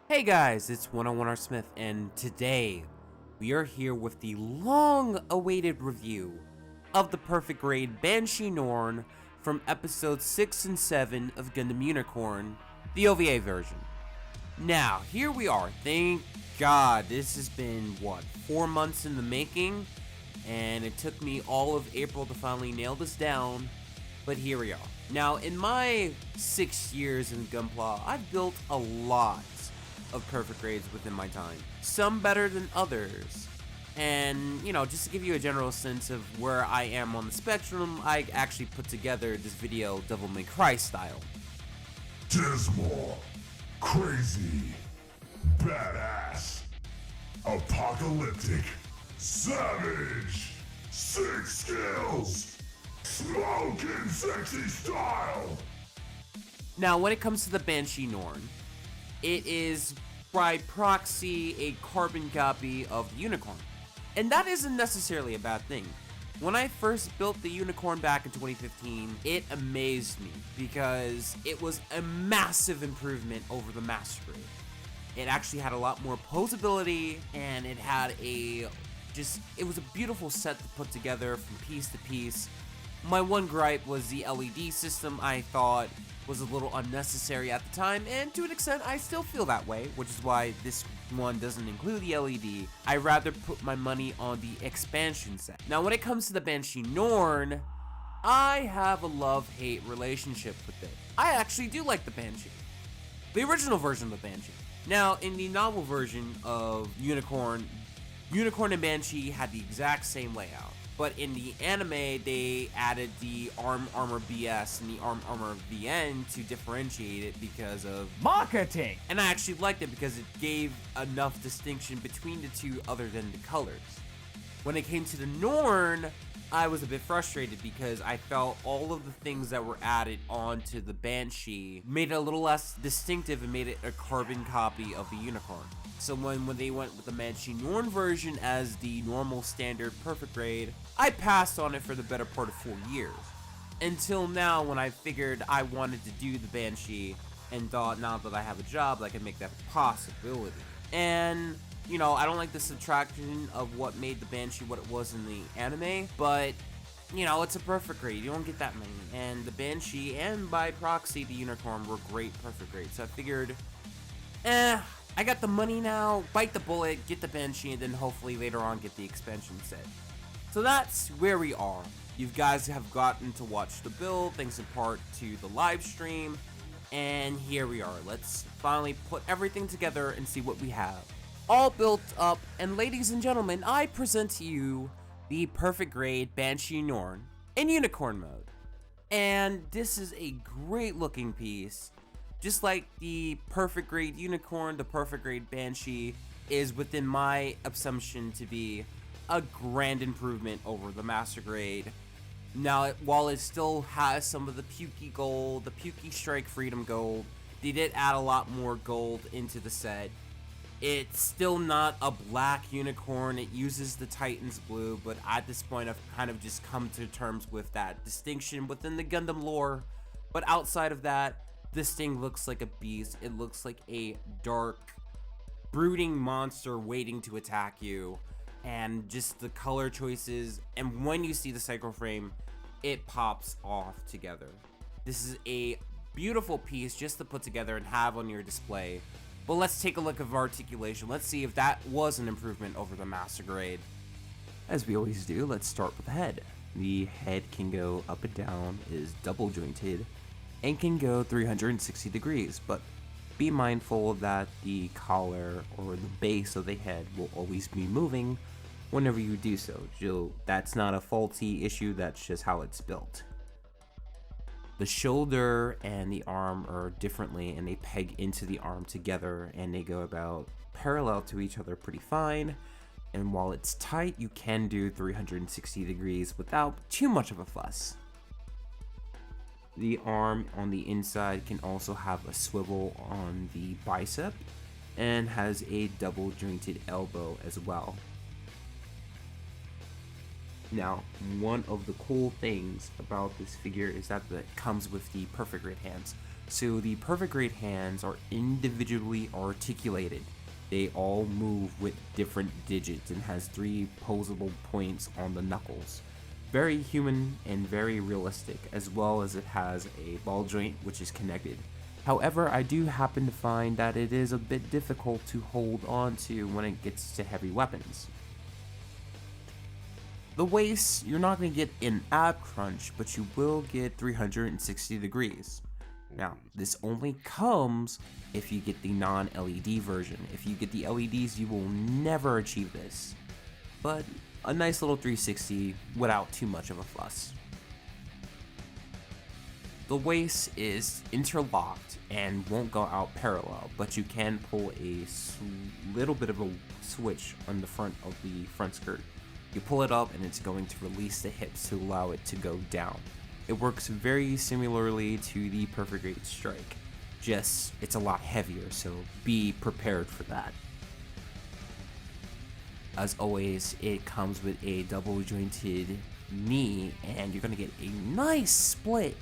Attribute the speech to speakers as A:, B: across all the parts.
A: Hey guys, it's 101R Smith, and today we are here with the long-awaited review of the perfect grade Banshee Norn from episodes 6 and 7 of Gundam Unicorn, the OVA version. Now, here we are. Thank God, this has been, 4 months in the making, and it took me all of April to finally nail this down, but here we are. Now, in my 6 years in Gunpla, I've built a lot of perfect grades within my time. Some better than others. And, just to give you a general sense of where I am on the spectrum, I actually put together this video Devil May Cry style.
B: Dismal, crazy, badass, apocalyptic, savage, 6 skills, smoking sexy style.
A: Now, when it comes to the Banshee Norn, it is by proxy a carbon copy of the Unicorn. And that isn't necessarily a bad thing. When I first built the Unicorn back in 2015, it amazed me because it was a massive improvement over the Master Grade. It actually had a lot more posability, and it had it was a beautiful set to put together from piece to piece. My one gripe was the LED system. I thought was a little unnecessary at the time, and to an extent I still feel that way, which is why this one doesn't include the LED. I rather put my money on the expansion set. Now, when it comes to the Banshee Norn, I have a love-hate relationship with it. I actually do like the Banshee, the original version of the Banshee. Now, in the novel version of Unicorn and Banshee had the exact same layout. But in the anime, they added the Arm Armor BS and the Arm Armor VN to differentiate it because of
C: marketing.
A: And I actually liked it because it gave enough distinction between the two other than the colors. When it came to the Norn, I was a bit frustrated because I felt all of the things that were added onto the Banshee made it a little less distinctive and made it a carbon copy of the Unicorn. So when they went with the Banshee Norn version as the normal standard perfect grade, I passed on it for the better part of 4 years. Until now, when I figured I wanted to do the Banshee and thought now that I have a job, I can make that a possibility. And, I don't like the subtraction of what made the Banshee what it was in the anime, but, it's a perfect grade. You don't get that many. And the Banshee and by proxy the Unicorn were great perfect grades. So I figured, I got the money now, bite the bullet, get the Banshee, and then hopefully later on get the expansion set. So that's where we are. You guys have gotten to watch the build, thanks in part to the live stream, and here we are. Let's finally put everything together and see what we have. All built up, and ladies and gentlemen, I present to you the perfect grade Banshee Norn in Unicorn mode. And this is a great looking piece. Just like the perfect grade Unicorn, the perfect grade Banshee is within my assumption to be a grand improvement over the Master Grade. Now, while it still has some of the Pukey gold, the Pukey Strike Freedom gold, they did add a lot more gold into the set. It's still not a black Unicorn, it uses the Titan's blue, but at this point I've kind of just come to terms with that distinction within the Gundam lore. But outside of that, this thing looks like a beast. It looks like a dark, brooding monster waiting to attack you. And just the color choices, and when you see the cycle frame, it pops off together. This is a beautiful piece just to put together and have on your display. But let's take a look at Articulation. Let's see if that was an improvement over the Master Grade. As we always do, let's start with the head. The head can go up and down, is double jointed, and can go 360 degrees, but be mindful that the collar or the base of the head will always be moving whenever you do so. That's not a faulty issue, that's just how it's built. The shoulder and the arm are differently, and they peg into the arm together, and they go about parallel to each other pretty fine. And while it's tight, you can do 360 degrees without too much of a fuss. The arm on the inside can also have a swivel on the bicep and has a double jointed elbow as well. Now, one of the cool things about this figure is that it comes with the perfect grade hands. So the perfect grade hands are individually articulated. They all move with different digits and has 3 posable points on the knuckles. Very human and very realistic, as well as it has a ball joint which is connected. However, I do happen to find that it is a bit difficult to hold on to when it gets to heavy weapons. The waist, you're not going to get an ab crunch, but you will get 360 degrees. Now, this only comes if you get the non-LED version. If you get the LEDs, you will never achieve this. But a nice little 360 without too much of a fuss. The waist is interlocked and won't go out parallel, but you can pull a little bit of a switch on the front of the front skirt. You pull it up and it's going to release the hips to allow it to go down. It works very similarly to the perfect grade strike, just it's a lot heavier, so be prepared for that. As always, it comes with a double jointed knee, and you're going to get a nice split,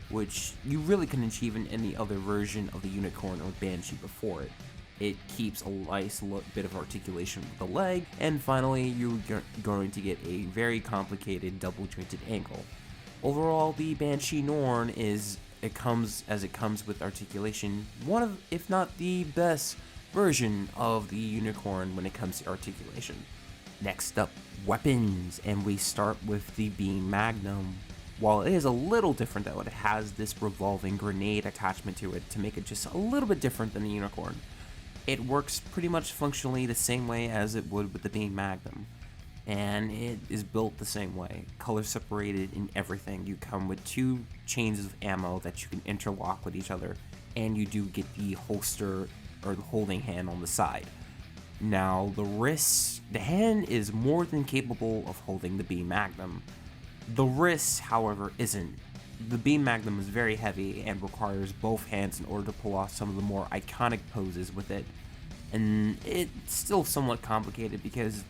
A: which you really couldn't achieve in any other version of the Unicorn or Banshee before it. It keeps a nice bit of articulation with the leg, and finally you're going to get a very complicated double jointed ankle. Overall, the Banshee Norn comes with articulation, one of, if not the best version of the Unicorn when it comes to articulation. Next up, weapons, and we start with the Beam Magnum. While it is a little different though, it has this revolving grenade attachment to it to make it just a little bit different than the Unicorn. It works pretty much functionally the same way as it would with the Beam Magnum, and it is built the same way, color separated in everything. You come with 2 chains of ammo that you can interlock with each other, and you do get the holster or the holding hand on the side. Now the hand is more than capable of holding the Beam Magnum. The wrist, however, isn't. The Beam Magnum is very heavy and requires both hands in order to pull off some of the more iconic poses with it, and it's still somewhat complicated because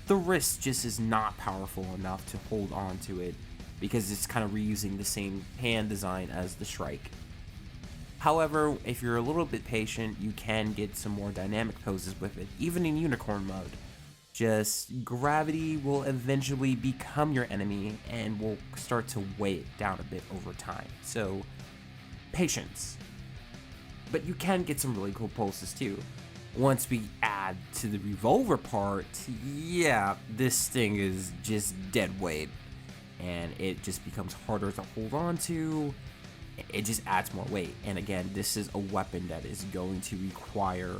A: the wrist just is not powerful enough to hold on to it because it's kind of reusing the same hand design as the Shrike. However, if you're a little bit patient, you can get some more dynamic poses with it, even in Unicorn mode. Just gravity will eventually become your enemy and will start to weigh it down a bit over time. So, patience. But you can get some really cool poses too. Once we add to the revolver part, yeah, this thing is just dead weight. And it just becomes harder to hold on to. It just adds more weight. And again, this is a weapon that is going to require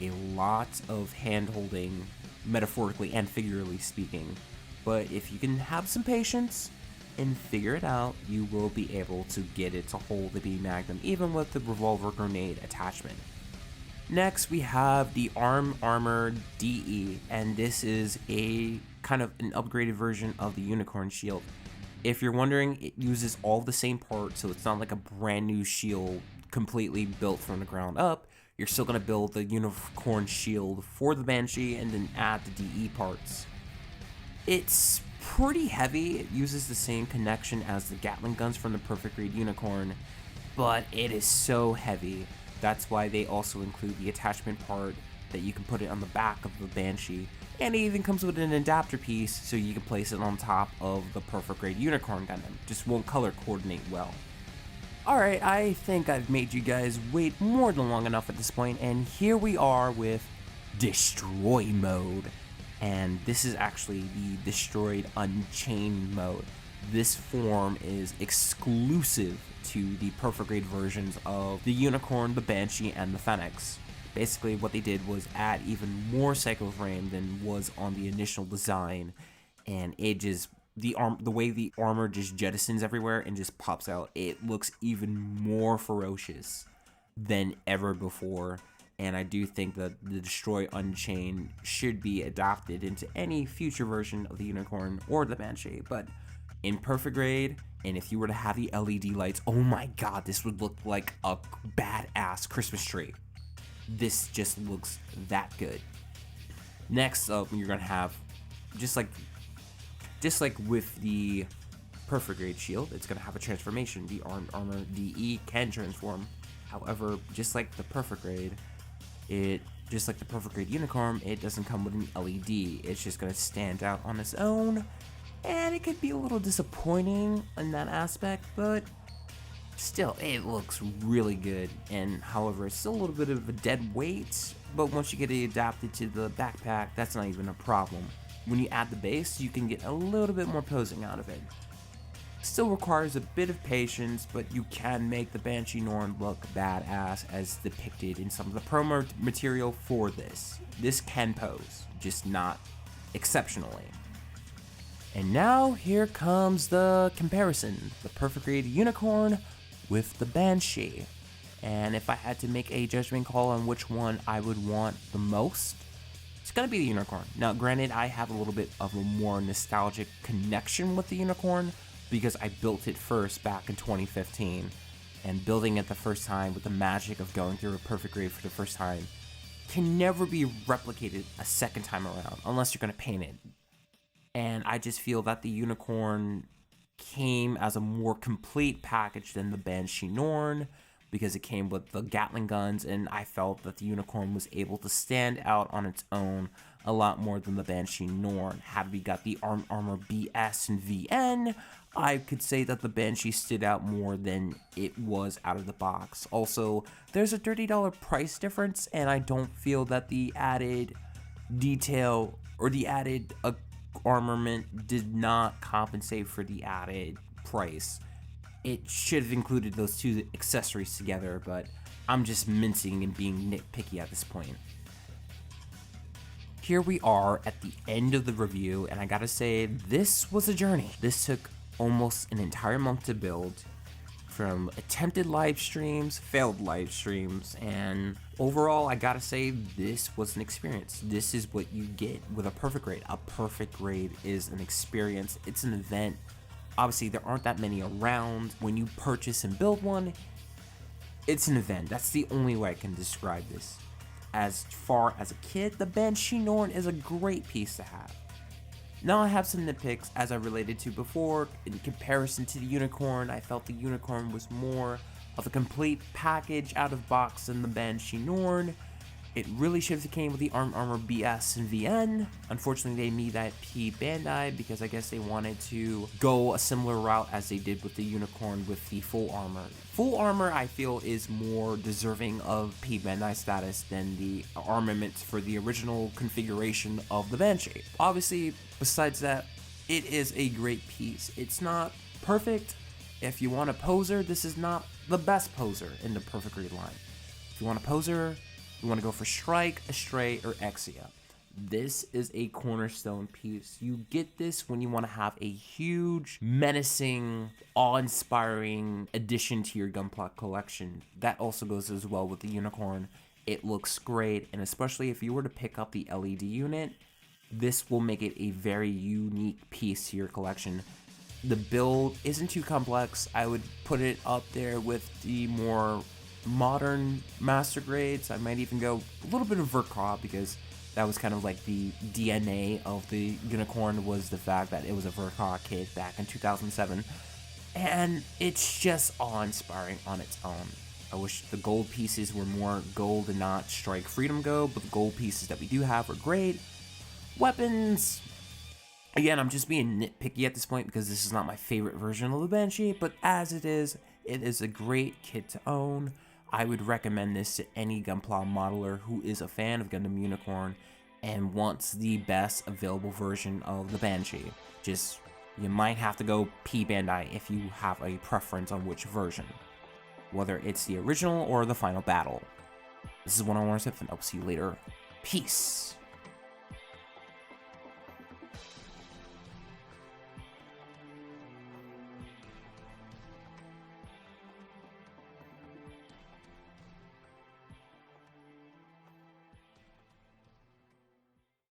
A: a lot of hand holding, metaphorically and figuratively speaking. But if you can have some patience and figure it out, you will be able to get it to hold the Beam Magnum, even with the revolver grenade attachment. Next, we have the Arm Armor DE, and this is a kind of an upgraded version of the Unicorn shield. If you're wondering, it uses all the same parts, so it's not like a brand new shield completely built from the ground up. You're still going to build the Unicorn shield for the Banshee and then add the DE parts. It's pretty heavy. It uses the same connection as the Gatling guns from the Perfect Grade Unicorn, but it is so heavy. That's why they also include the attachment part that you can put it on the back of the Banshee, and it even comes with an adapter piece so you can place it on top of the Perfect Grade Unicorn Gundam. Just won't color coordinate well. Alright, I think I've made you guys wait more than long enough at this point, and here we are with Destroy Mode. And this is actually the Destroyed Unchained mode. This form is exclusive to the Perfect Grade versions of the Unicorn, the Banshee, and the Phoenix. Basically, what they did was add even more cycle frame than was on the initial design, and it just the way the armor just jettisons everywhere and just pops out. It looks even more ferocious than ever before, and I do think that the Destroy Unchained should be adopted into any future version of the Unicorn or the Banshee. But in Perfect Grade, and if you were to have the LED lights, oh my god, this would look like a badass Christmas tree. This just looks that good. Next up, you're gonna have, just like with the Perfect Grade shield, it's gonna have a transformation. The Arm Armor DE can transform, However, just like the Perfect Grade, just like the Perfect Grade Unicorn, it doesn't come with an LED. It's just going to stand out on its own, and it could be a little disappointing in that aspect, but still, it looks really good. And however, it's still a little bit of a dead weight, but once you get it adapted to the backpack, that's not even a problem. When you add the base, you can get a little bit more posing out of it. Still requires a bit of patience, but you can make the Banshee Norn look badass as depicted in some of the promo material for this. This can pose, just not exceptionally. And now here comes the comparison, the Perfect Grade Unicorn with the Banshee. And if I had to make a judgment call on which one I would want the most, it's gonna be the Unicorn. Now granted, I have a little bit of a more nostalgic connection with the Unicorn, because I built it first back in 2015, and building it the first time with the magic of going through a Perfect Grade for the first time can never be replicated a second time around unless you're going to paint it. And I just feel that the Unicorn came as a more complete package than the Banshee Norn, because it came with the Gatling guns, and I felt that the Unicorn was able to stand out on its own a lot more than the Banshee Norn. Had we got the armor BS and VN, I could say that the Banshee stood out more than it was out of the box. Also, there's a $30 price difference, and I don't feel that the added detail or the added armament did not compensate for the added price. It should have included those two accessories together, but I'm just mincing and being nitpicky at this point. Here we are at the end of the review, and I gotta say, this was a journey. This took almost an entire month to build, from attempted live streams, failed live streams, and overall, I gotta say, this was an experience. This is what you get with a Perfect Grade. A Perfect Grade is an experience. It's an event. Obviously, there aren't that many around. When you purchase and build one, it's an event. That's the only way I can describe this. As far as a kid, the Banshee Norn is a great piece to have. Now I have some nitpicks, as I related to before. In comparison to the Unicorn, I felt the Unicorn was more of a complete package out of box than the Banshee Norn. It really should have came with the armor BS and VN. Unfortunately, they made that P Bandai because I guess they wanted to go a similar route as they did with the Unicorn with the full armor. Full armor, I feel, is more deserving of P Bandai status than the armaments for the original configuration of the Banshee. Obviously, besides that, it is a great piece. It's not perfect. If you want a poser, this is not the best poser in the Perfect Grade line. If you want a poser, you want to go for Strike, Astray, or Exia. This is a cornerstone piece. You get this when you want to have a huge, menacing, awe-inspiring addition to your Gunpla collection. That also goes as well with the Unicorn. It looks great, and especially if you were to pick up the LED unit, this will make it a very unique piece to your collection. The build isn't too complex. I would put it up there with the more modern master grades. I might even go a little bit of Verkaw, because that was kind of like the DNA of the Unicorn, was the fact that it was a Verkaw kit back in 2007, and it's just awe-inspiring on its own. I wish the gold pieces were more gold and not Strike Freedom Go, but the gold pieces that we do have are great. Weapons, again, I'm just being nitpicky at this point because this is not my favorite version of the Banshee, but as it is a great kit to own. I would recommend this to any Gunpla modeler who is a fan of Gundam Unicorn and wants the best available version of the Banshee. Just, you might have to go P Bandai if you have a preference on which version, whether it's the original or the final battle. This is 101 and I'll see you later. Peace.